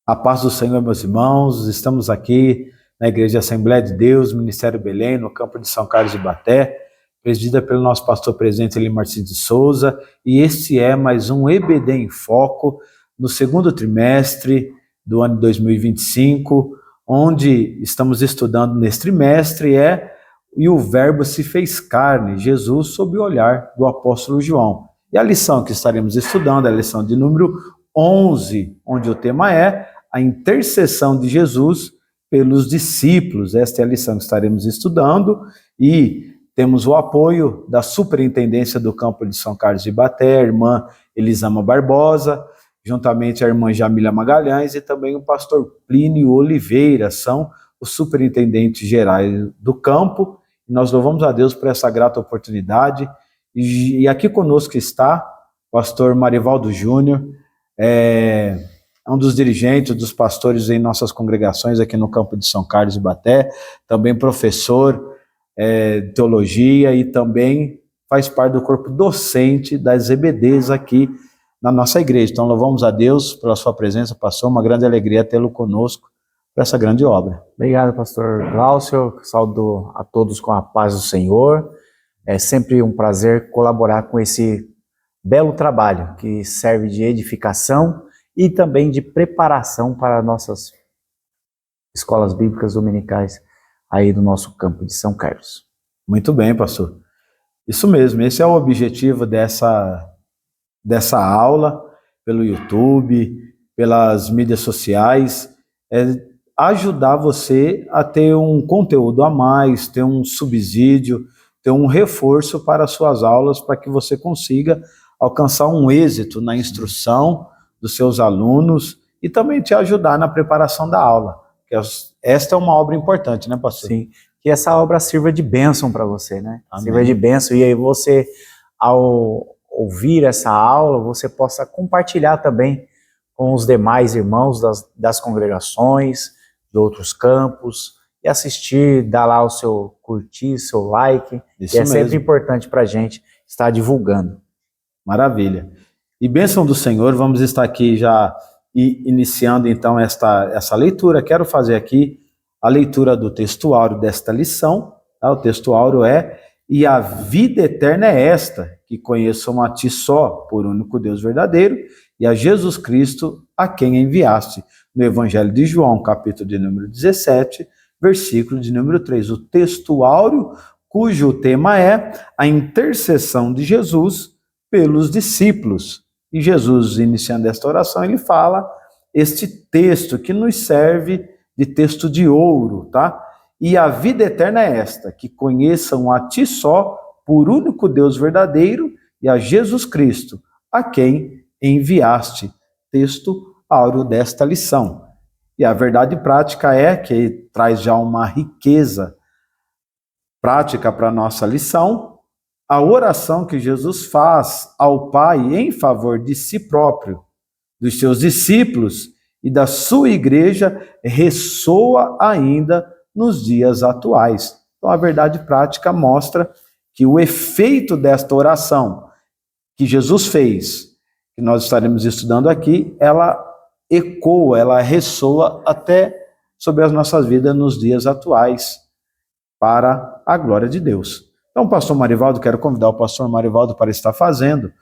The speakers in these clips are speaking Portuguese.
A paz do Senhor, meus irmãos. Estamos aqui na Igreja Assembleia de Deus, Ministério Belém, no campo de São Carlos de Baté, presidida pelo nosso pastor presidente Elimarci de Souza, e este é mais um EBD em Foco, no segundo trimestre do ano 2025, onde estamos estudando neste trimestre e o Verbo se fez carne, Jesus sob o olhar do apóstolo João. E a lição que estaremos estudando é a lição de número 11, onde o tema é a intercessão de Jesus pelos discípulos. Esta é a lição que estaremos estudando e temos o apoio da Superintendência do Campo de São Carlos de Baté, a irmã Elisama Barbosa, juntamente a irmã Jamília Magalhães e também o pastor Plínio Oliveira, são os superintendentes gerais do campo. E nós louvamos a Deus por essa grata oportunidade. E aqui conosco está o pastor Marivaldo Júnior, um dos dirigentes, dos pastores em nossas congregações aqui no campo de São Carlos de Baté, também professor de teologia e também faz parte do corpo docente das EBDs aqui na nossa igreja. Então louvamos a Deus pela sua presença, pastor, uma grande alegria tê-lo conosco para essa grande obra. Obrigado, pastor Glaucio, saúdo a todos com a paz do Senhor. É sempre um prazer colaborar com esse belo trabalho que serve de edificação e também de preparação para nossas escolas bíblicas dominicais aí do nosso campo de São Carlos. Muito bem, pastor. Isso mesmo, esse é o objetivo dessa aula, pelo YouTube, pelas mídias sociais, ajudar você a ter um conteúdo a mais, ter um subsídio, ter um reforço para as suas aulas, para que você consiga alcançar um êxito na instrução dos seus alunos e também te ajudar na preparação da aula. Esta é uma obra importante, né, pastor? Sim, que essa obra sirva de bênção para você, né? Amém. Sirva de bênção, e aí você, ao ouvir essa aula, você possa compartilhar também com os demais irmãos das congregações, de outros campos, e assistir, dar lá o seu curtir, seu like, Isso que é mesmo. sempre importante para a gente estar divulgando. Maravilha. E bênção do Senhor, vamos estar aqui já iniciando então essa leitura. Quero fazer aqui a leitura do textuário desta lição. Tá? O textuário é: e a vida eterna é esta, que conheçam a ti só, por único Deus verdadeiro, e a Jesus Cristo, a quem enviaste. No Evangelho de João, capítulo de número 17, versículo de número 3. O textuário, cujo tema é a intercessão de Jesus pelos discípulos. E Jesus, iniciando esta oração, ele fala este texto que nos serve de texto de ouro, tá? E a vida eterna é esta, que conheçam a ti só, por único Deus verdadeiro, e a Jesus Cristo, a quem enviaste. Texto áureo desta lição. E a verdade prática é que traz já uma riqueza prática para a nossa lição, a oração que Jesus faz ao Pai em favor de si próprio, dos seus discípulos e da sua igreja ressoa ainda nos dias atuais. Então a verdade prática mostra que o efeito desta oração que Jesus fez, que nós estaremos estudando aqui, ela ecoa, ela ressoa até sobre as nossas vidas nos dias atuais, para a glória de Deus. Então, pastor Marivaldo, quero convidar o pastor Marivaldo para estar fazendo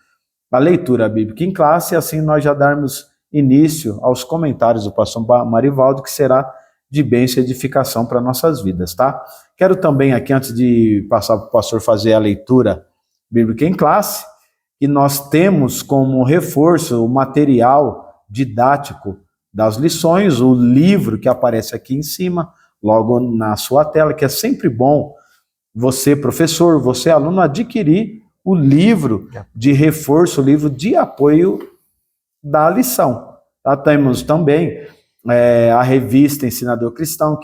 a leitura bíblica em classe, e assim nós já darmos início aos comentários do pastor Marivaldo, que será de bênção e edificação para nossas vidas, tá? Quero também aqui, antes de passar para o pastor fazer a leitura bíblica em classe, que nós temos como reforço o material didático das lições, o livro que aparece aqui em cima, logo na sua tela, que é sempre bom você, professor, você, aluno, adquirir o livro de reforço, o livro de apoio da lição. Tá? Temos também a revista Ensinador Cristão,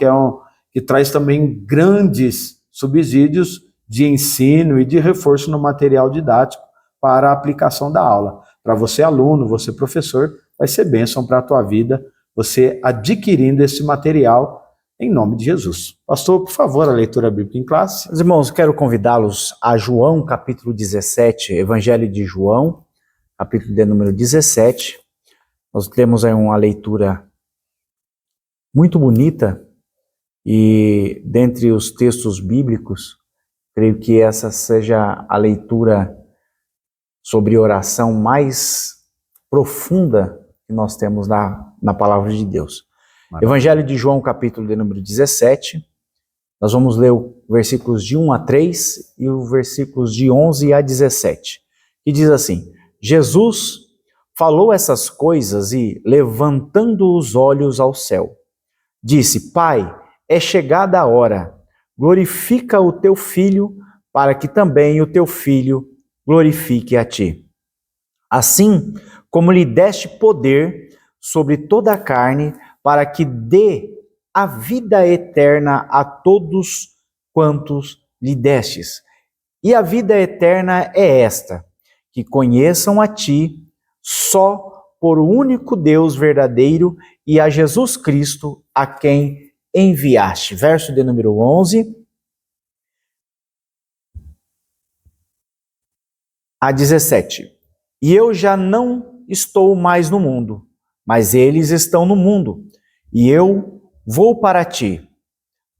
que traz também grandes subsídios de ensino e de reforço no material didático para a aplicação da aula. Para você, aluno, você, professor, vai ser bênção para a tua vida, você adquirindo esse material em nome de Jesus. Pastor, por favor, a leitura bíblica em classe. Meus irmãos, quero convidá-los a João, capítulo 17, Evangelho de João, capítulo de número 17. Nós temos aí uma leitura muito bonita, e dentre os textos bíblicos, creio que essa seja a leitura sobre oração mais profunda que nós temos na palavra de Deus. Maravilha. Evangelho de João, capítulo de número 17, nós vamos ler os versículos de 1 a 3 e os versículos de 11 a 17, que diz assim: Jesus falou essas coisas e, levantando os olhos ao céu, disse: Pai, é chegada a hora, glorifica o teu Filho, para que também o teu Filho glorifique a ti. Assim como lhe deste poder sobre toda a carne, para que dê a vida eterna a todos quantos lhe destes. E a vida eterna é esta, que conheçam a ti, só por o único Deus verdadeiro, e a Jesus Cristo, a quem enviaste. Verso de número 11 a 17. E eu já não estou mais no mundo, mas eles estão no mundo, e eu vou para ti.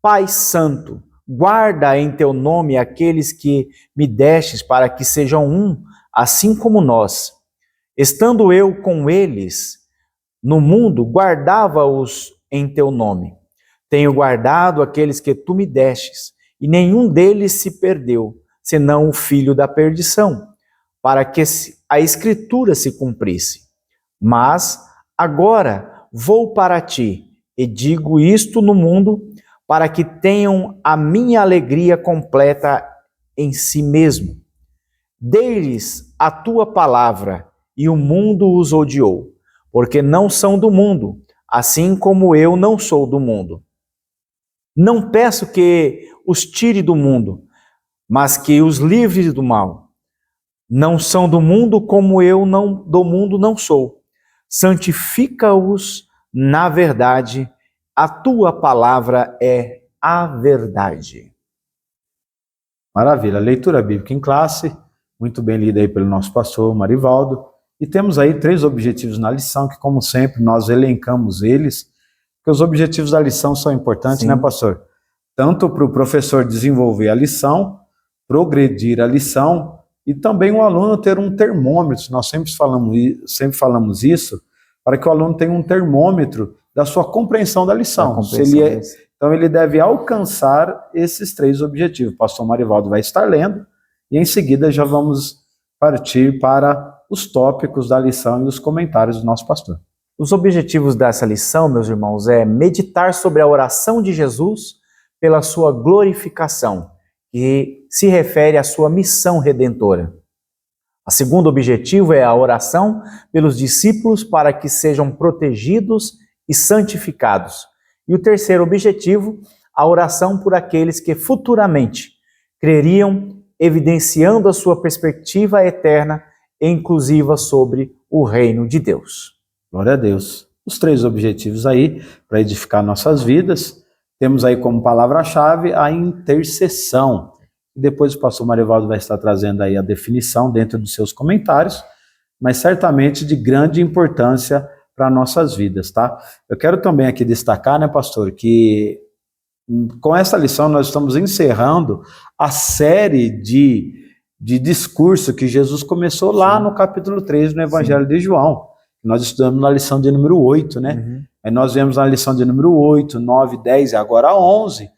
Pai Santo, guarda em teu nome aqueles que me destes, para que sejam um, assim como nós. Estando eu com eles no mundo, guardava-os em teu nome. Tenho guardado aqueles que tu me destes, e nenhum deles se perdeu, senão o filho da perdição, para que a Escritura se cumprisse. Mas agora vou para ti, e digo isto no mundo, para que tenham a minha alegria completa em si mesmo. Dei-lhes a tua palavra, e o mundo os odiou, porque não são do mundo, assim como eu não sou do mundo. Não peço que os tire do mundo, mas que os livre do mal. Não são do mundo, como eu do mundo não sou. Santifica-os na verdade, a tua palavra é a verdade. Maravilha, leitura bíblica em classe, muito bem lida aí pelo nosso pastor Marivaldo. E temos aí 3 objetivos na lição, que como sempre nós elencamos eles, porque os objetivos da lição são importantes, né, pastor? Tanto para o professor desenvolver a lição, progredir a lição, e também o aluno ter um termômetro. Nós sempre falamos isso, para que o aluno tenha um termômetro da sua compreensão da lição. Então ele deve alcançar esses 3 objetivos. O pastor Marivaldo vai estar lendo, e em seguida já vamos partir para os tópicos da lição e os comentários do nosso pastor. Os objetivos dessa lição, meus irmãos, é meditar sobre a oração de Jesus pela sua glorificação, que se refere à sua missão redentora. O segundo objetivo é a oração pelos discípulos para que sejam protegidos e santificados. E o terceiro objetivo, a oração por aqueles que futuramente creriam, evidenciando a sua perspectiva eterna e inclusiva sobre o reino de Deus. Glória a Deus. Os 3 objetivos aí para edificar nossas vidas. Temos aí como palavra-chave a intercessão. Depois o pastor Marivaldo vai estar trazendo aí a definição dentro dos seus comentários, mas certamente de grande importância para nossas vidas, tá? Eu quero também aqui destacar, né, pastor, que com essa lição nós estamos encerrando a série de discurso que Jesus começou lá no capítulo 3 no Evangelho de João. Nós estudamos na lição de número 8, né? Aí nós vemos na lição de número 8, 9, 10 e agora 11,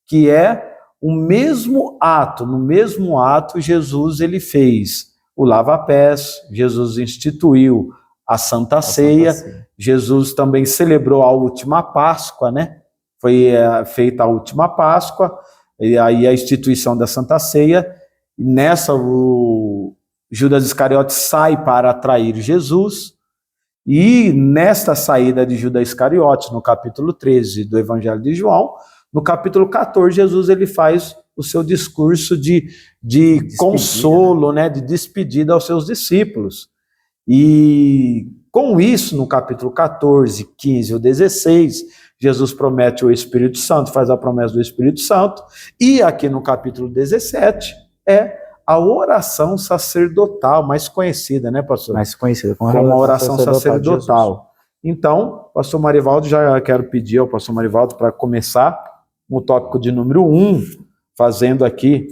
que é o mesmo ato. No mesmo ato, Jesus ele fez o lava-pés, Jesus instituiu a Santa Ceia, Jesus também celebrou a última Páscoa, né? Foi feita a última Páscoa, e aí a instituição da Santa Ceia, e nessa o Judas Iscariote sai para atrair Jesus, e nesta saída de Judas Iscariote, no capítulo 13 do Evangelho de João, no capítulo 14, Jesus ele faz o seu discurso de consolo, né, de despedida aos seus discípulos. E com isso, no capítulo 14, 15 ou 16, Jesus promete o Espírito Santo, faz a promessa do Espírito Santo, e aqui no capítulo 17 é a oração sacerdotal, mais conhecida, né, pastor? Mais conhecida como a oração sacerdotal. Então, pastor Marivaldo, já quero pedir ao pastor Marivaldo para começar no tópico de número 1, fazendo aqui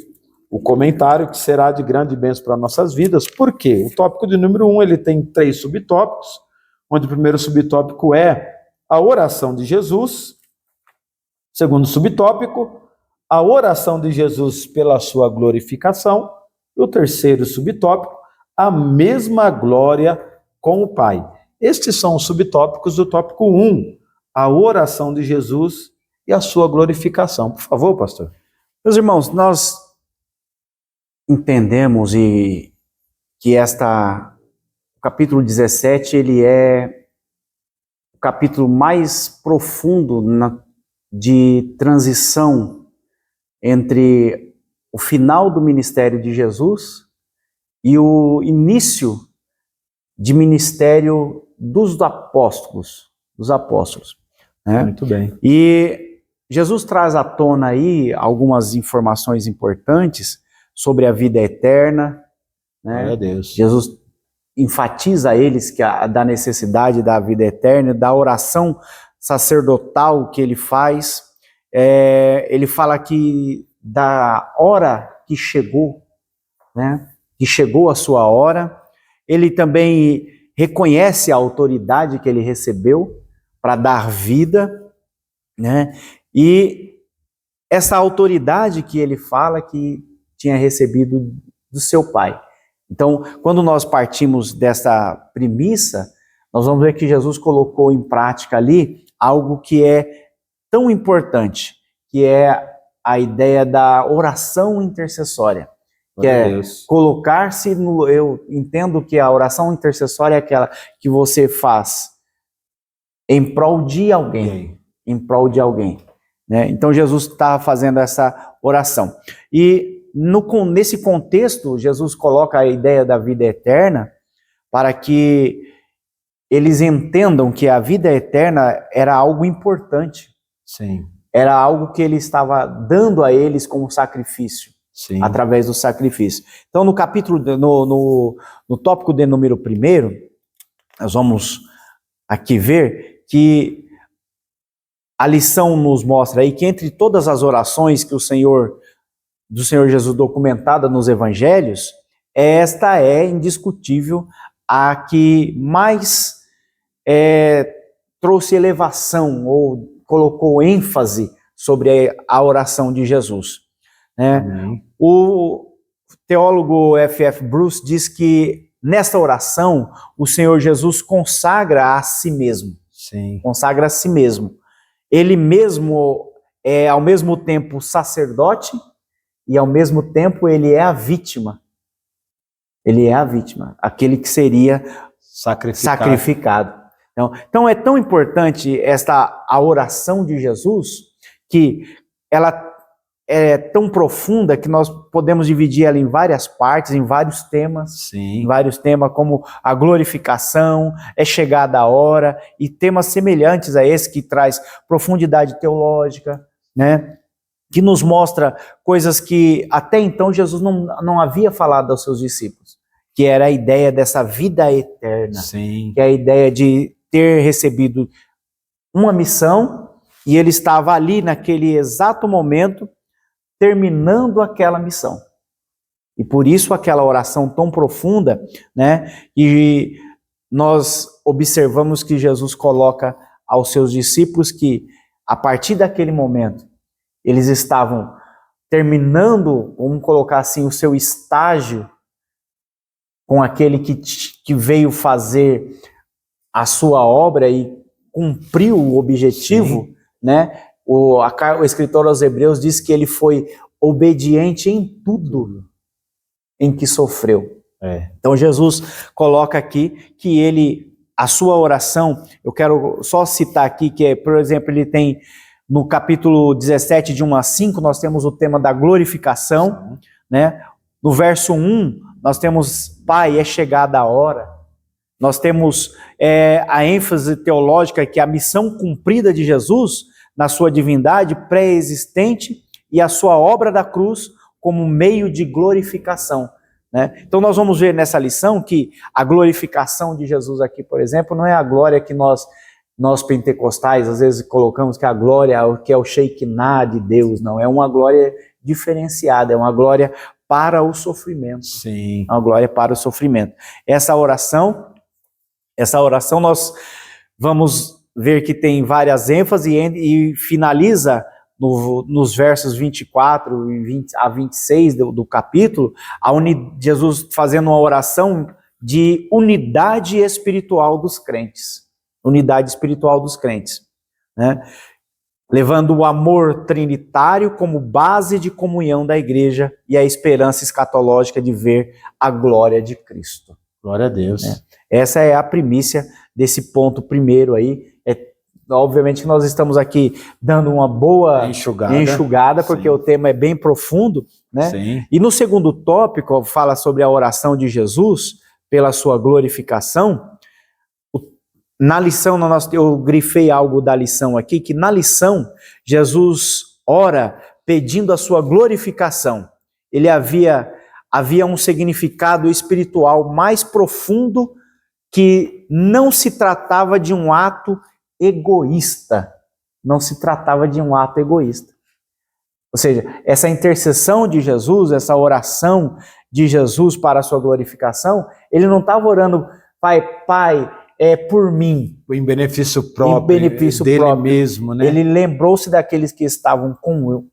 o comentário que será de grande bênção para nossas vidas. Por quê? O tópico de número 1, ele tem 3 subtópicos, onde o primeiro subtópico é a oração de Jesus. Segundo subtópico, a oração de Jesus pela sua glorificação. E o terceiro subtópico, a mesma glória com o Pai. Estes são os subtópicos do tópico 1, a oração de Jesus e a sua glorificação. Por favor, pastor. Meus irmãos, nós entendemos que o capítulo 17, ele é o capítulo mais profundo de transição entre o final do ministério de Jesus e o início de ministério dos apóstolos. Né? Muito bem. E Jesus traz à tona aí algumas informações importantes sobre a vida eterna, né? Glória a Deus. Jesus enfatiza a eles da necessidade da vida eterna, da oração sacerdotal que ele faz. Ele fala que da hora que chegou, né? Que chegou a sua hora. Ele também reconhece a autoridade que ele recebeu para dar vida, né? E essa autoridade que ele fala que tinha recebido do seu pai. Então, quando nós partimos dessa premissa, nós vamos ver que Jesus colocou em prática ali algo que é tão importante, que é a ideia da oração intercessória. Que é colocar-se no... Eu entendo que a oração intercessória é aquela que você faz em prol de alguém. Em prol de alguém. Né? Então Jesus está fazendo essa oração. E nesse contexto, Jesus coloca a ideia da vida eterna para que eles entendam que a vida eterna era algo importante. Sim. Era algo que ele estava dando a eles como sacrifício. Sim. Através do sacrifício. Então, no capítulo, no tópico de número 1, nós vamos aqui ver que a lição nos mostra aí que entre todas as orações que do Senhor Jesus documentada nos evangelhos, esta é indiscutível a que mais trouxe elevação ou colocou ênfase sobre a oração de Jesus. Né? O teólogo F.F. Bruce diz que nesta oração o Senhor Jesus consagra a si mesmo. Sim. Consagra a si mesmo. Ele mesmo é ao mesmo tempo sacerdote e ao mesmo tempo ele é a vítima. Ele é a vítima, aquele que seria sacrificado. Então é tão importante a oração de Jesus que ela é tão profunda que nós podemos dividir ela em várias partes, em vários temas. Sim. Em vários temas como a glorificação, é chegada a hora, e temas semelhantes a esse que traz profundidade teológica, né? Que nos mostra coisas que até então Jesus não havia falado aos seus discípulos, que era a ideia dessa vida eterna. Sim. Que é a ideia de ter recebido uma missão e ele estava ali naquele exato momento terminando aquela missão. E por isso aquela oração tão profunda, né? E nós observamos que Jesus coloca aos seus discípulos que a partir daquele momento eles estavam terminando, vamos colocar assim, o seu estágio com aquele que veio fazer a sua obra e cumpriu o objetivo. Sim. Né? O escritor aos Hebreus diz que ele foi obediente em tudo em que sofreu. Então Jesus coloca aqui que a sua oração, eu quero só citar aqui que, por exemplo, ele tem no capítulo 17, de 1 a 5, nós temos o tema da glorificação, né? No verso 1, nós temos Pai, é chegada a hora. Nós temos a ênfase teológica que a missão cumprida de Jesus na sua divindade pré-existente e a sua obra da cruz como meio de glorificação. né? Então nós vamos ver nessa lição que a glorificação de Jesus aqui, por exemplo, não é a glória que nós pentecostais às vezes colocamos que a glória que é o Shekinah de Deus, não, é uma glória diferenciada, é uma glória para o sofrimento. Sim. Uma glória para o sofrimento. Essa oração nós vamos ver que tem várias ênfases e finaliza nos versos 24 a 26 do capítulo, Jesus fazendo uma oração de unidade espiritual dos crentes. Unidade espiritual dos crentes, né? Levando o amor trinitário como base de comunhão da igreja e a esperança escatológica de ver a glória de Cristo. Glória a Deus. Né? Essa é a primícia desse ponto primeiro aí. Obviamente que nós estamos aqui dando uma boa enxugada porque Sim. O tema é bem profundo, né? Sim. E no segundo tópico, fala sobre a oração de Jesus pela sua glorificação. Na lição, eu grifei algo da lição aqui, que na lição, Jesus ora pedindo a sua glorificação. Ele havia um significado espiritual mais profundo, que não se tratava de um ato egoísta. Não se tratava de um ato egoísta. Ou seja, essa intercessão de Jesus, essa oração de Jesus para a sua glorificação, ele não estava orando, Pai, por mim. Em benefício próprio, em benefício dele próprio. Mesmo, né? Ele lembrou-se daqueles que estavam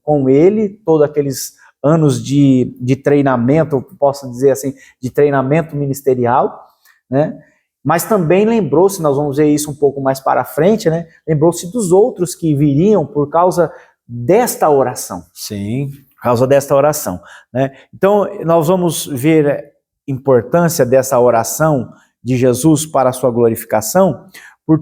com ele, todos aqueles anos de treinamento, posso dizer assim, de treinamento ministerial, né? Mas também lembrou-se, nós vamos ver isso um pouco mais para frente, né? Lembrou-se dos outros que viriam por causa desta oração. Sim. Por causa desta oração, né? Então, nós vamos ver a importância dessa oração de Jesus para a sua glorificação, por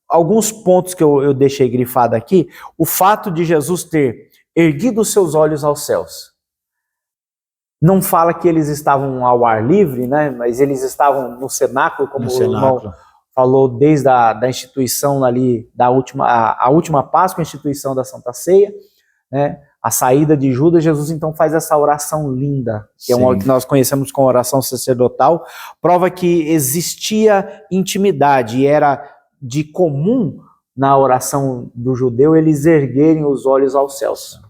alguns pontos que eu deixei grifado aqui. O fato de Jesus ter erguido os seus olhos aos céus. Não fala que eles estavam ao ar livre, né? Mas eles estavam no cenáculo, como o irmão falou, desde a instituição ali, a última Páscoa, a instituição da Santa Ceia, né? A saída de Judas. Jesus então faz essa oração linda, que é uma que nós conhecemos como oração sacerdotal, prova que existia intimidade, e era de comum na oração do judeu eles erguerem os olhos aos céus,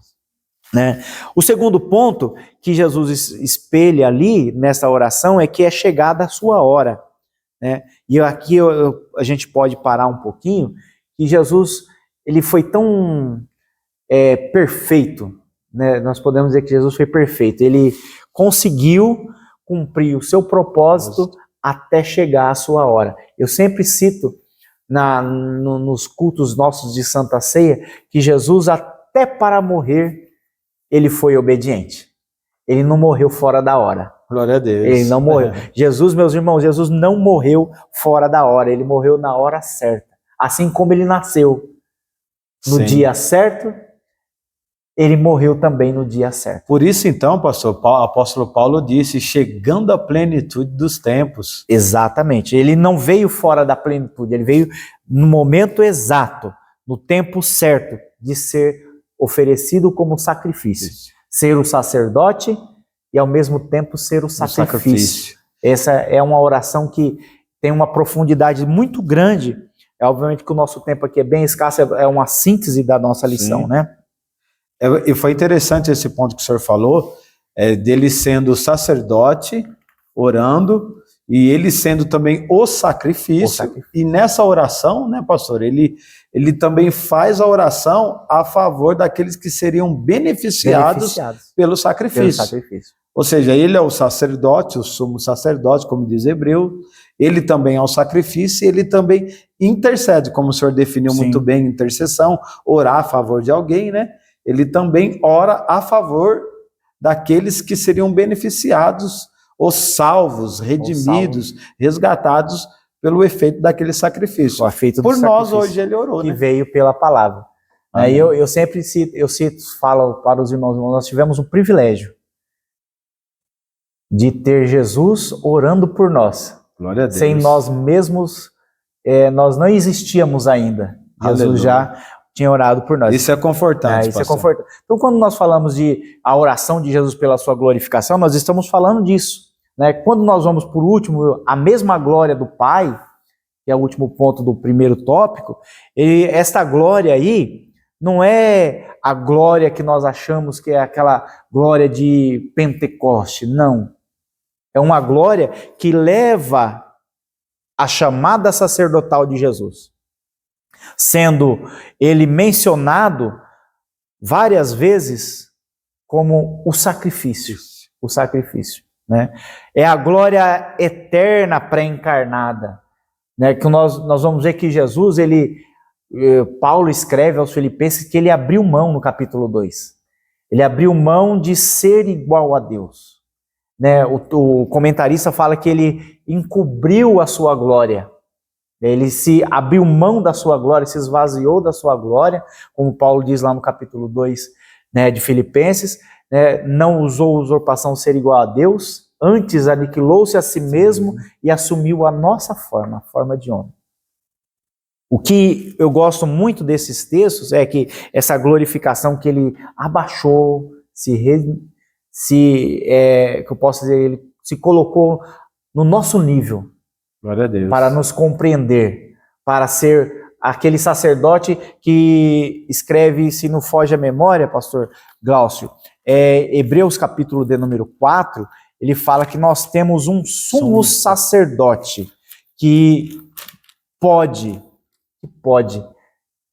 né? O segundo ponto que Jesus espelha ali nessa oração é que é chegada a sua hora, né? E aqui a gente pode parar um pouquinho, que Jesus ele foi tão perfeito, né? Nós podemos dizer que Jesus foi perfeito. Ele conseguiu cumprir o seu propósito até chegar a sua hora. Eu sempre cito nos cultos nossos de Santa Ceia que Jesus, até para morrer, ele foi obediente. Ele não morreu fora da hora. Glória a Deus. Ele não morreu. Jesus, meus irmãos, Jesus não morreu fora da hora. Ele morreu na hora certa. Assim como ele nasceu no dia certo, ele morreu também no dia certo. Por isso, então, apóstolo Paulo disse, chegando à plenitude dos tempos. Exatamente. Ele não veio fora da plenitude, ele veio no momento exato, no tempo certo, de ser oferecido como sacrifício. Isso. Ser o sacerdote e, ao mesmo tempo, ser o sacrifício. Essa é uma oração que tem uma profundidade muito grande. Obviamente que o nosso tempo aqui é bem escasso, é uma síntese da nossa lição, né? E foi interessante esse ponto que o senhor falou, dele sendo sacerdote, orando, e ele sendo também o sacrifício. E nessa oração, né, pastor, ele também faz a oração a favor daqueles que seriam beneficiados pelo sacrifício. Ou seja, ele é o sacerdote, o sumo sacerdote, como diz Hebreu, ele também é o sacrifício, e ele também intercede, como o senhor definiu muito bem, intercessão, orar a favor de alguém, né? Ele também ora a favor daqueles que seriam beneficiados, ou salvos, redimidos, resgatados pelo efeito daquele sacrifício. Por nós, hoje, ele orou, que veio pela palavra. Aí eu sempre falo para os irmãos, nós tivemos um privilégio de ter Jesus orando por nós. Glória a Deus. Sem nós mesmos, nós não existíamos ainda. Jesus já tinha orado por nós. Isso é confortante, isso é confortante. Então, quando nós falamos de a oração de Jesus pela sua glorificação, nós estamos falando disso. né? Quando nós vamos por último, a mesma glória do Pai, que é o último ponto do primeiro tópico, esta glória aí não é a glória que nós achamos que é aquela glória de Pentecoste, não. É uma glória que leva a chamada sacerdotal de Jesus, sendo ele mencionado várias vezes como o sacrifício, né? É a glória eterna pré-encarnada, né? Que nós vamos ver que Jesus, Paulo escreve aos Filipenses que ele abriu mão no capítulo 2. Ele abriu mão de ser igual a Deus, né? O comentarista fala que ele encobriu a sua glória. Ele se abriu mão da sua glória, se esvaziou da sua glória, como Paulo diz lá no capítulo 2, né, de Filipenses, né, não usou usurpação ser igual a Deus, antes aniquilou-se a si mesmo e assumiu a nossa forma, a forma de homem. O que eu gosto muito desses textos é que essa glorificação que ele abaixou, que eu posso dizer, ele se colocou no nosso nível. Glória a Deus. Para nos compreender, para ser aquele sacerdote que escreve, se não foge a memória, pastor Glaucio, Hebreus capítulo de número 4, ele fala que nós temos um sumo sacerdote que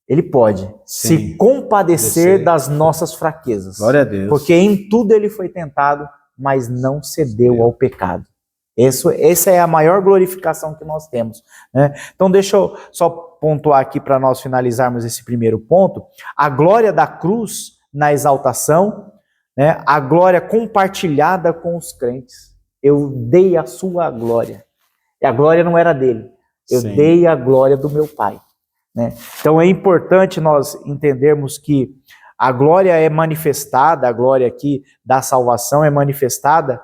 ele pode se compadecer das nossas fraquezas. Glória a Deus. Porque em tudo ele foi tentado, mas não cedeu ao pecado. Essa é a maior glorificação que nós temos, né? Então deixa eu só pontuar aqui para nós finalizarmos esse primeiro ponto. A glória da cruz na exaltação, né? A glória compartilhada com os crentes. Eu dei a sua glória. E a glória não era dele. Eu dei a glória do meu Pai, né? Então é importante nós entendermos que a glória é manifestada, a glória aqui da salvação é manifestada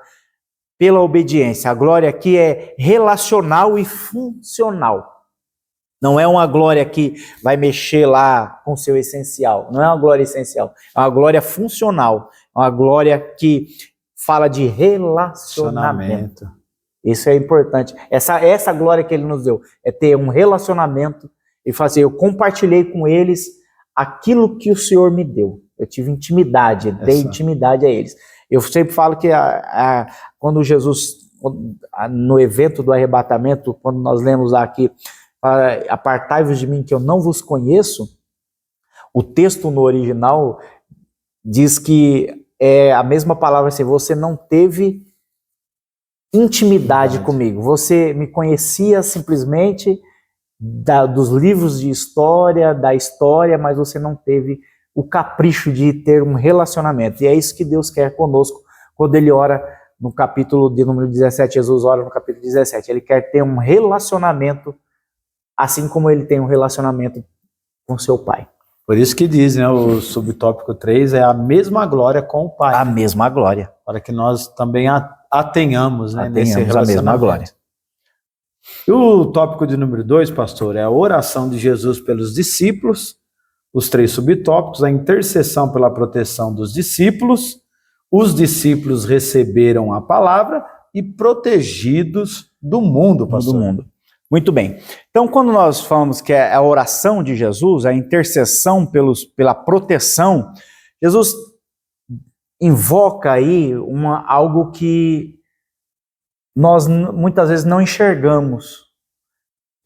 pela obediência. A glória aqui é relacional e funcional. Não é uma glória que vai mexer lá com o seu essencial. Não é uma glória essencial. É uma glória funcional. É uma glória que fala de relacionamento. Isso é importante. Essa glória que ele nos deu é ter um relacionamento e fazer, eu compartilhei com eles aquilo que o Senhor me deu. Eu tive intimidade, dei intimidade a eles. Eu sempre falo que quando Jesus, no evento do arrebatamento, quando nós lemos aqui, apartai-vos de mim que eu não vos conheço, o texto no original diz que é a mesma palavra assim, você não teve intimidade comigo, você me conhecia simplesmente dos livros de história, da história, mas você não teve o capricho de ter um relacionamento. E é isso que Deus quer conosco quando ele ora no capítulo de número 17, Jesus ora no capítulo 17. Ele quer ter um relacionamento assim como ele tem um relacionamento com seu Pai. Por isso que diz, né, o subtópico 3 é a mesma glória com o Pai. A mesma glória. Para que nós também a tenhamos, né, nesse a mesma glória. E o tópico de número 2, pastor, é a oração de Jesus pelos discípulos. Os 3 subtópicos, a intercessão pela proteção dos discípulos, os discípulos receberam a palavra e protegidos do mundo, pastor. Do mundo. Muito bem. Então, quando nós falamos que é a oração de Jesus, a intercessão pela proteção, Jesus invoca aí algo que nós muitas vezes não enxergamos,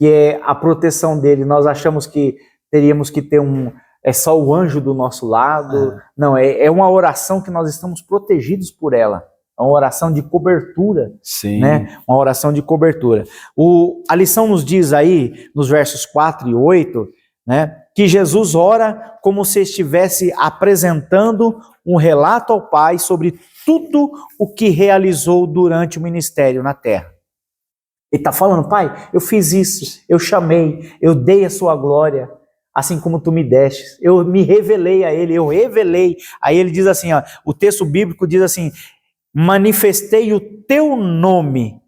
que é a proteção dele. Nós achamos que teríamos que ter é só o anjo do nosso lado. Não, é uma oração que nós estamos protegidos por ela. É uma oração de cobertura. Sim. Né? Uma oração de cobertura. A lição nos diz aí, nos versos 4 e 8, né, que Jesus ora como se estivesse apresentando um relato ao Pai sobre tudo o que realizou durante o ministério na terra. Ele está falando, Pai, eu fiz isso, eu chamei, eu dei a sua glória, assim como tu me destes, eu me revelei a ele, eu revelei. Aí ele diz assim, ó, o texto bíblico diz assim, manifestei o teu nome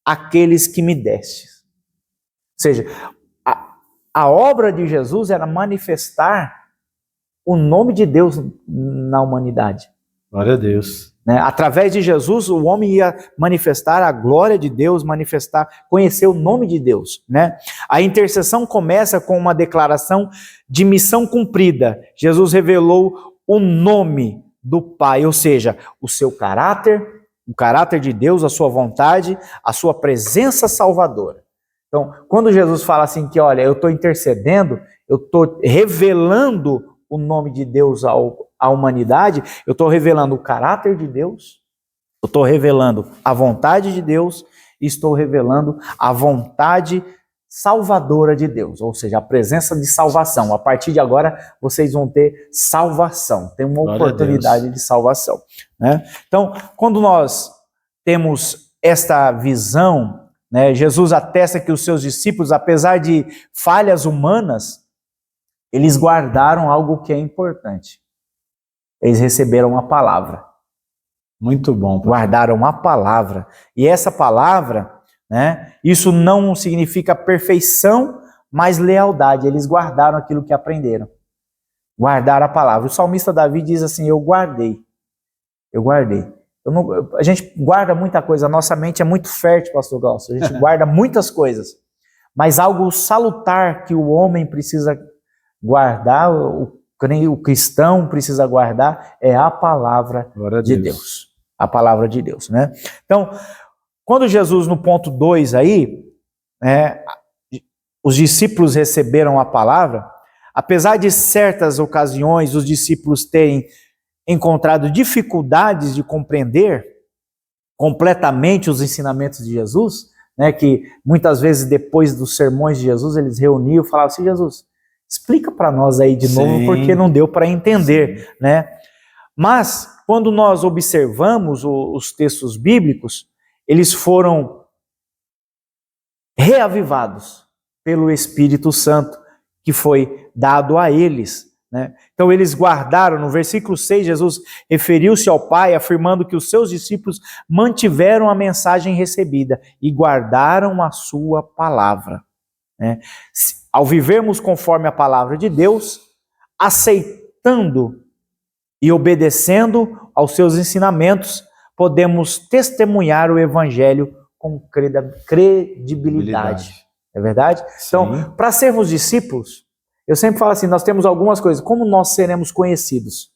àqueles que me destes. Ou seja, a obra de Jesus era manifestar o nome de Deus na humanidade. Glória a Deus. né? Através de Jesus, o homem ia manifestar a glória de Deus, conhecer o nome de Deus, né? A intercessão começa com uma declaração de missão cumprida. Jesus revelou o nome do Pai, ou seja, o seu caráter, o caráter de Deus, a sua vontade, a sua presença salvadora. Então, quando Jesus fala assim que, olha, eu estou intercedendo, eu estou revelando o nome de Deus à humanidade, eu estou revelando o caráter de Deus, eu estou revelando a vontade de Deus e estou revelando a vontade salvadora de Deus, ou seja, a presença de salvação. A partir de agora, vocês vão ter salvação, tem uma oportunidade de salvação, né? Então, quando nós temos esta visão, né, Jesus atesta que os seus discípulos, apesar de falhas humanas, eles guardaram algo que é importante. Eles receberam a palavra. Muito bom. Guardaram a palavra. E essa palavra, né, isso não significa perfeição, mas lealdade. Eles guardaram aquilo que aprenderam. Guardaram a palavra. O salmista Davi diz assim, eu guardei. Eu guardei. A gente guarda muita coisa. A nossa mente é muito fértil, pastor Glaucio. A gente guarda muitas coisas. Mas algo salutar que o homem precisa guardar, o cristão precisa guardar, é a palavra de Deus. A palavra de Deus, né? Então, quando Jesus, no ponto 2 aí, os discípulos receberam a palavra, apesar de certas ocasiões os discípulos terem encontrado dificuldades de compreender completamente os ensinamentos de Jesus, né, que muitas vezes depois dos sermões de Jesus, eles reuniam e falavam assim, Jesus, explica para nós aí de novo, porque não deu para entender, né? Mas, quando nós observamos os textos bíblicos, eles foram reavivados pelo Espírito Santo, que foi dado a eles, né? Então, eles guardaram, no versículo 6, Jesus referiu-se ao Pai, afirmando que os seus discípulos mantiveram a mensagem recebida e guardaram a sua palavra, né? Ao vivermos conforme a palavra de Deus, aceitando e obedecendo aos seus ensinamentos, podemos testemunhar o Evangelho com credibilidade. É verdade? Então, para sermos discípulos, eu sempre falo assim, nós temos algumas coisas. Como nós seremos conhecidos?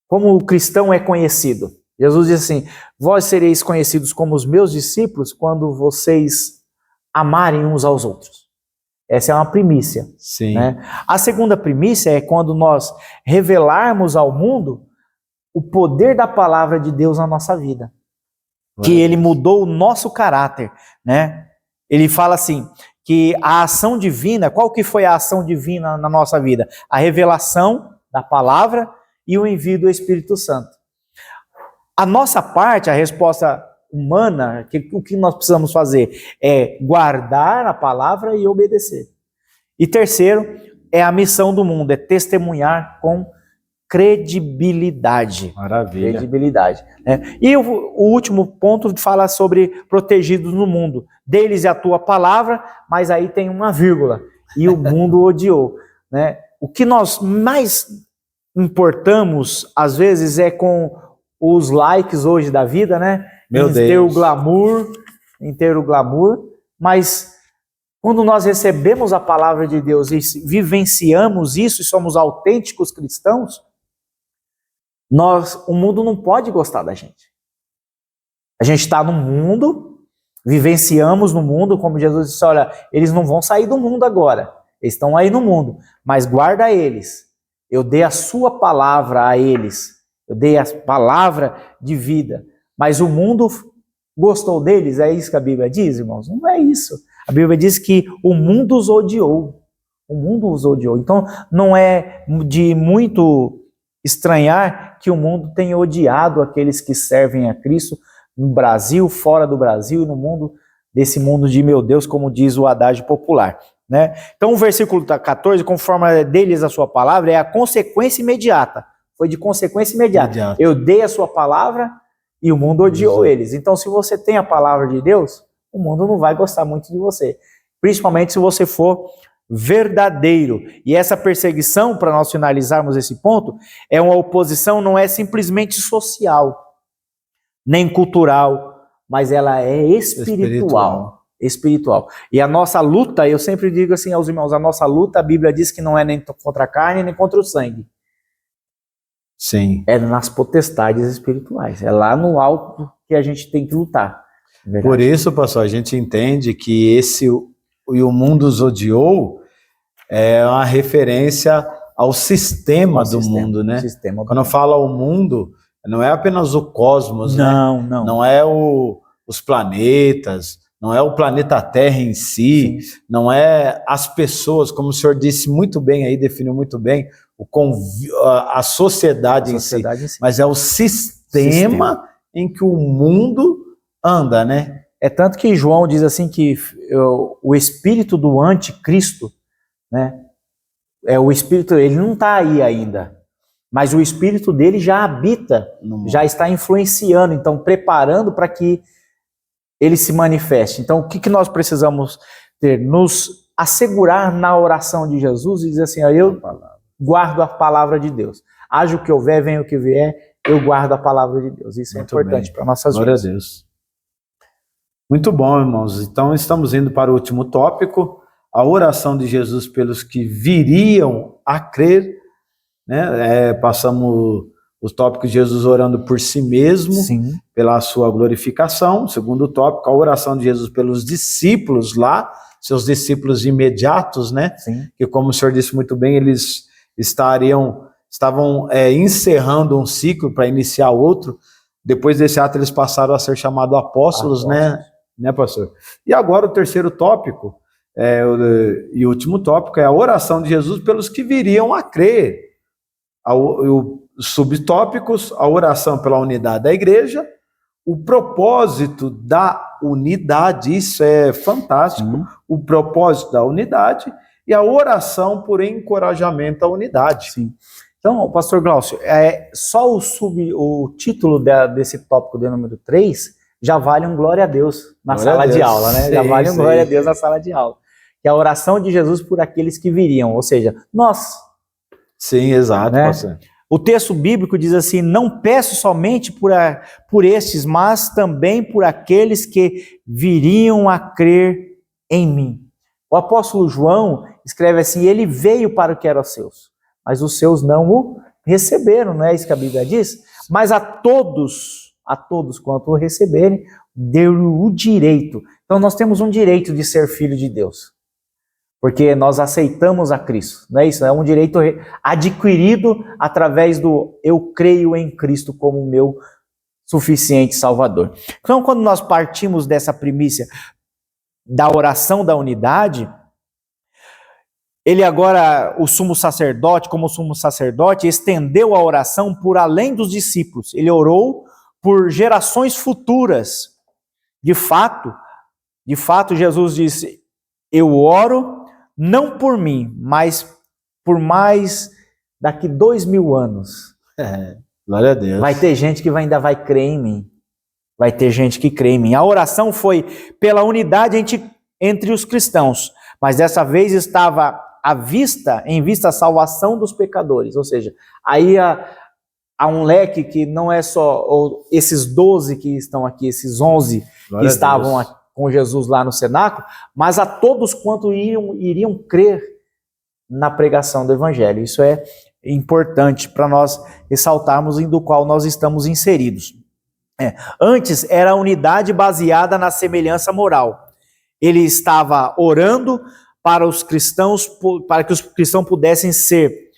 Como o cristão é conhecido? Jesus diz assim, vós sereis conhecidos como os meus discípulos quando vocês amarem uns aos outros. Essa é uma primícia. Né? A segunda primícia é quando nós revelarmos ao mundo o poder da palavra de Deus na nossa vida. Que ele mudou o nosso caráter. Né? Ele fala assim, que a ação divina, qual que foi a ação divina na nossa vida? A revelação da palavra e o envio do Espírito Santo. A nossa parte, a resposta humana, o que nós precisamos fazer é guardar a palavra e obedecer. E terceiro, é a missão do mundo, é testemunhar com credibilidade. Maravilha. Credibilidade. Né? E o último ponto fala sobre protegidos no mundo. Deles é a tua palavra, mas aí tem uma vírgula. E o mundo odiou. Né? O que nós mais importamos, às vezes, é com os likes hoje da vida, né? Meu Deus. Em ter o glamour, mas quando nós recebemos a palavra de Deus e vivenciamos isso e somos autênticos cristãos, o mundo não pode gostar da gente. A gente está no mundo, vivenciamos no mundo, como Jesus disse, olha, eles não vão sair do mundo agora, eles estão aí no mundo, mas guarda eles. Eu dei a sua palavra a eles, eu dei a palavra de vida, mas o mundo gostou deles, é isso que a Bíblia diz, irmãos? Não é isso. A Bíblia diz que o mundo os odiou. O mundo os odiou. Então, não é de muito estranhar que o mundo tenha odiado aqueles que servem a Cristo no Brasil, fora do Brasil e no mundo, desse mundo de meu Deus, como diz o adágio popular. Né? Então, o versículo 14, conforme deles a sua palavra, é a consequência imediata. Foi de consequência imediata. Eu dei a sua palavra e o mundo odiou eles. Então, se você tem a palavra de Deus, o mundo não vai gostar muito de você. Principalmente se você for verdadeiro. E essa perseguição, para nós finalizarmos esse ponto, é uma oposição, não é simplesmente social. nem cultural, mas ela é espiritual. Espiritual. E a nossa luta, eu sempre digo assim aos irmãos, a nossa luta, a Bíblia diz que não é nem contra a carne, nem contra o sangue. Sim. É nas potestades espirituais. É lá no alto que a gente tem que lutar. Por isso, pastor, a gente entende que esse e o mundo os odiou é uma referência ao sistema do mundo, né? Quando fala o mundo, não é apenas o cosmos, não, né? Não. Não é os planetas, não é o planeta Terra em si, sim, não é as pessoas, como o senhor disse muito bem aí, definiu muito bem, a sociedade em si, mas é o sistema em que o mundo anda, né? É tanto que João diz assim que o espírito do anticristo, né? O espírito, ele não está aí ainda, mas o espírito dele já habita, já está influenciando, então preparando para que ele se manifeste. Então, o que nós precisamos ter? Nos assegurar na oração de Jesus e dizer assim, eu guardo a palavra de Deus. Haja o que houver, venha o que vier, eu guardo a palavra de Deus. Isso muito é importante para nossas vidas. Glória a Deus. Muito bom, irmãos. Então, estamos indo para o último tópico, a oração de Jesus pelos que viriam a crer, né? Passamos os tópicos de Jesus orando por si mesmo, sim, pela sua glorificação. Segundo tópico, a oração de Jesus pelos discípulos lá, seus discípulos imediatos, né? Sim. Que, como o senhor disse muito bem, eles estavam encerrando um ciclo para iniciar outro. Depois desse ato, eles passaram a ser chamados apóstolos, né, pastor? E agora o terceiro tópico, e o último tópico, é a oração de Jesus pelos que viriam a crer. Os subtópicos, a oração pela unidade da igreja, o propósito da unidade, isso é fantástico, o propósito da unidade e a oração por encorajamento à unidade. Sim. Então, pastor Glaucio, só o título desse tópico de número 3 já vale um glória a Deus na sala de aula, né? Já vale um glória a Deus na sala de aula. Que é a oração de Jesus por aqueles que viriam, ou seja, nós. Sim, exato, né? Pastor. O texto bíblico diz assim, não peço somente por estes, mas também por aqueles que viriam a crer em mim. O apóstolo João escreve assim, ele veio para o que eram seus, mas os seus não o receberam, não é isso que a Bíblia diz? Mas a todos quanto o receberem, deu-lhe o direito. Então nós temos um direito de ser filho de Deus. Porque nós aceitamos a Cristo, não é isso? É um direito adquirido através do eu creio em Cristo como meu suficiente Salvador. Então, quando nós partimos dessa primícia da oração da unidade, ele agora, o sumo sacerdote, como sumo sacerdote, estendeu a oração por além dos discípulos. Ele orou por gerações futuras. De fato, Jesus disse, eu oro não por mim, mas por mais daqui 2000 anos. Glória a Deus. Vai ter gente que ainda vai crer em mim. Vai ter gente que crê em mim. A oração foi pela unidade entre os cristãos, mas dessa vez estava em vista a salvação dos pecadores. Ou seja, aí há um leque que não é só esses 12 que estão aqui, esses 11 Glória que estavam aqui com Jesus lá no cenáculo, mas a todos quanto iriam crer na pregação do Evangelho. Isso é importante para nós ressaltarmos do qual nós estamos inseridos. Antes era a unidade baseada na semelhança moral. Ele estava orando para os cristãos, para que os cristãos pudessem ser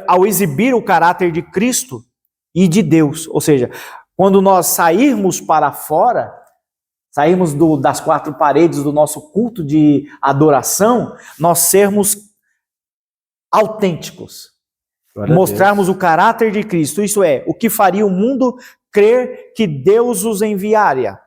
ao exibir o caráter de Cristo e de Deus, ou seja, quando nós sairmos para fora, sairmos das quatro paredes do nosso culto de adoração, nós sermos autênticos. Mostrarmos o caráter de Cristo, isso é, o que faria o mundo crer que Deus os enviara.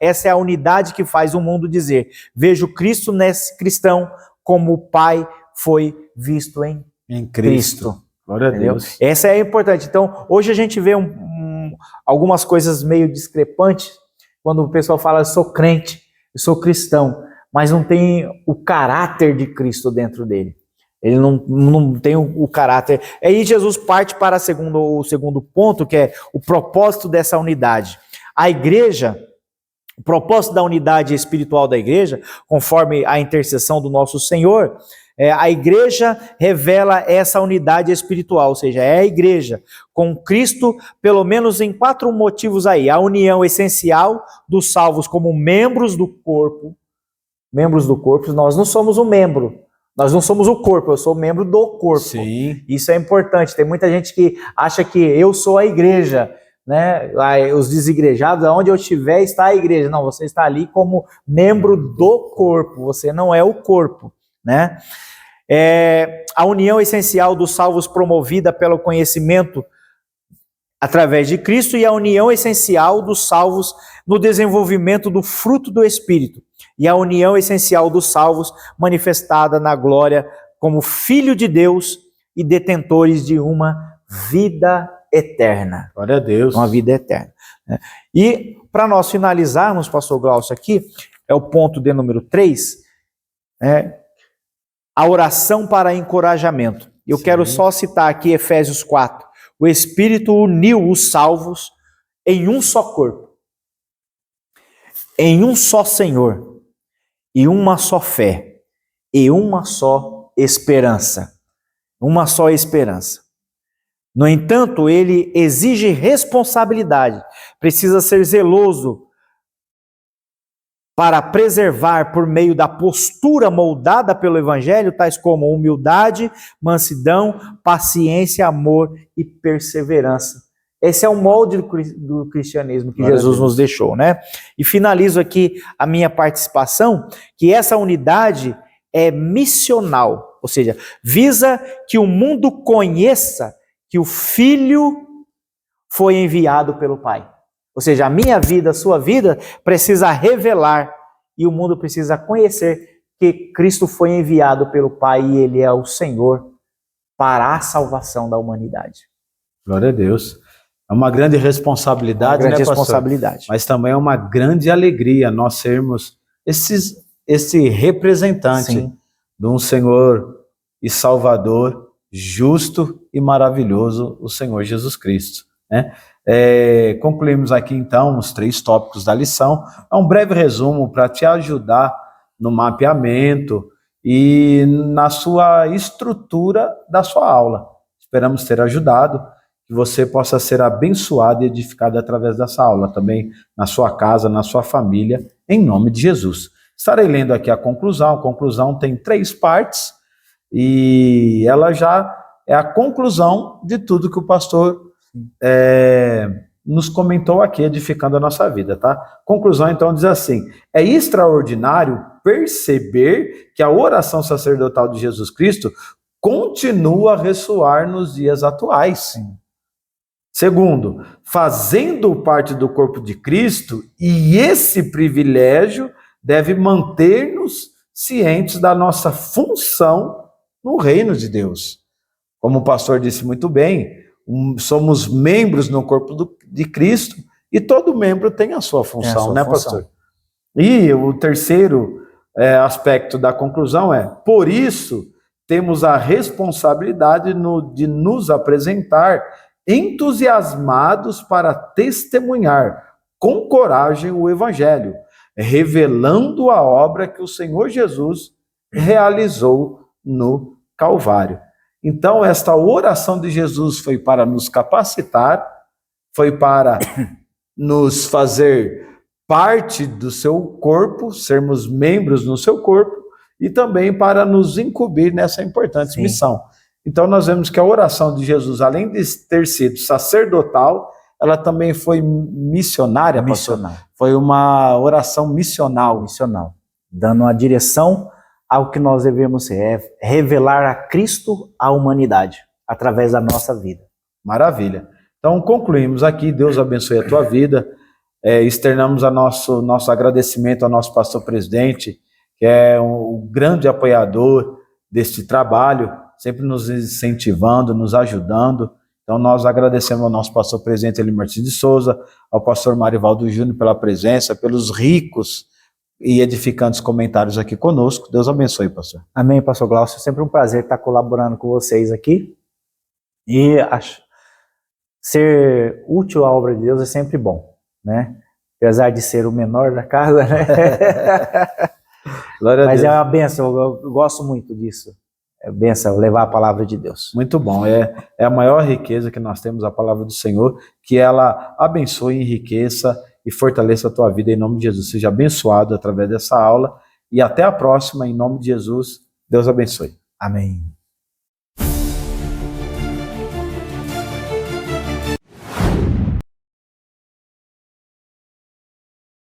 Essa é a unidade que faz o mundo dizer, vejo Cristo nesse cristão como o Pai foi visto em Cristo. Glória a Deus. Essa é importante. Então, hoje a gente vê algumas coisas meio discrepantes, quando o pessoal fala, eu sou crente, eu sou cristão, mas não tem o caráter de Cristo dentro dele. Ele não tem o caráter. Aí Jesus parte para o segundo ponto, que é o propósito dessa unidade. A igreja, o propósito da unidade espiritual da igreja, conforme a intercessão do nosso Senhor, a igreja revela essa unidade espiritual, ou seja, é a igreja com Cristo, pelo menos em 4 motivos aí. A união essencial dos salvos como membros do corpo. Membros do corpo, nós não somos um membro. Nós não somos o corpo, eu sou membro do corpo. Sim. Isso é importante. Tem muita gente que acha que eu sou a igreja, né? Os desigrejados, aonde eu estiver está a igreja. Não, você está ali como membro do corpo, você não é o corpo, né? A união essencial dos salvos promovida pelo conhecimento através de Cristo e a união essencial dos salvos no desenvolvimento do fruto do Espírito. E a união essencial dos salvos manifestada na glória como filho de Deus e detentores de uma vida eterna. Glória a Deus. Uma vida eterna. E para nós finalizarmos, pastor Glaucio, aqui, é o ponto de número 3, a oração para encorajamento. Eu quero só citar aqui Efésios 4. O Espírito uniu os salvos em um só corpo, em um só Senhor, e uma só fé, e uma só esperança. Uma só esperança. No entanto, ele exige responsabilidade, precisa ser zeloso para preservar por meio da postura moldada pelo Evangelho, tais como humildade, mansidão, paciência, amor e perseverança. Esse é o molde do cristianismo que Jesus nos deixou, né? E finalizo aqui a minha participação, que essa unidade é missional, ou seja, visa que o mundo conheça que o Filho foi enviado pelo Pai. Ou seja, a minha vida, a sua vida, precisa revelar e o mundo precisa conhecer que Cristo foi enviado pelo Pai e Ele é o Senhor para a salvação da humanidade. Glória a Deus. É uma grande responsabilidade, grande né, pastor? responsabilidade. Mas também é uma grande alegria nós sermos esse representante Sim. de um Senhor e Salvador justo e maravilhoso, o Senhor Jesus Cristo, né? Concluímos aqui então os 3 tópicos da lição. É um breve resumo para te ajudar no mapeamento e na sua estrutura da sua aula. Esperamos ter ajudado, que você possa ser abençoado e edificado através dessa aula, também na sua casa, na sua família, em nome de Jesus. Estarei lendo aqui a conclusão. A conclusão tem 3 partes e ela já é a conclusão de tudo que o pastor nos comentou aqui, edificando a nossa vida, tá? Conclusão, então, diz assim: é extraordinário perceber que a oração sacerdotal de Jesus Cristo continua a ressoar nos dias atuais. Sim. Segundo, fazendo parte do corpo de Cristo, e esse privilégio deve manter-nos cientes da nossa função no reino de Deus. Como o pastor disse muito bem, somos membros no corpo de Cristo e todo membro tem a sua função, né, pastor? E o terceiro aspecto da conclusão é: por isso temos a responsabilidade de nos apresentar entusiasmados para testemunhar com coragem o Evangelho, revelando a obra que o Senhor Jesus realizou no Calvário. Então, esta oração de Jesus foi para nos capacitar, foi para nos fazer parte do seu corpo, sermos membros no seu corpo, e também para nos incumbir nessa importante missão. Então, nós vemos que a oração de Jesus, além de ter sido sacerdotal, ela também foi missionária, pastor. Foi uma oração missional. Dando uma direção ao que nós devemos ser, revelar a Cristo à humanidade, através da nossa vida. Maravilha. Então, concluímos aqui. Deus abençoe a tua vida. Externamos nosso agradecimento ao nosso pastor presidente, que é um grande apoiador deste trabalho, sempre nos incentivando, nos ajudando. Então, nós agradecemos ao nosso pastor presidente Eli Martins de Souza, ao pastor Marivaldo Júnior pela presença, pelos ricos e edificantes comentários aqui conosco. Deus abençoe, pastor. Amém, pastor Glaucio. É sempre um prazer estar colaborando com vocês aqui. E ser útil à obra de Deus é sempre bom, né? Apesar de ser o menor da casa, né? Glória a Mas Deus. é uma bênção, eu gosto muito disso. É bênção levar a palavra de Deus. Muito bom, é a maior riqueza que nós temos, a palavra do Senhor, que ela abençoe, enriqueça e fortaleça a tua vida em nome de Jesus. Seja abençoado através dessa aula e até a próxima, em nome de Jesus. Deus abençoe. Amém.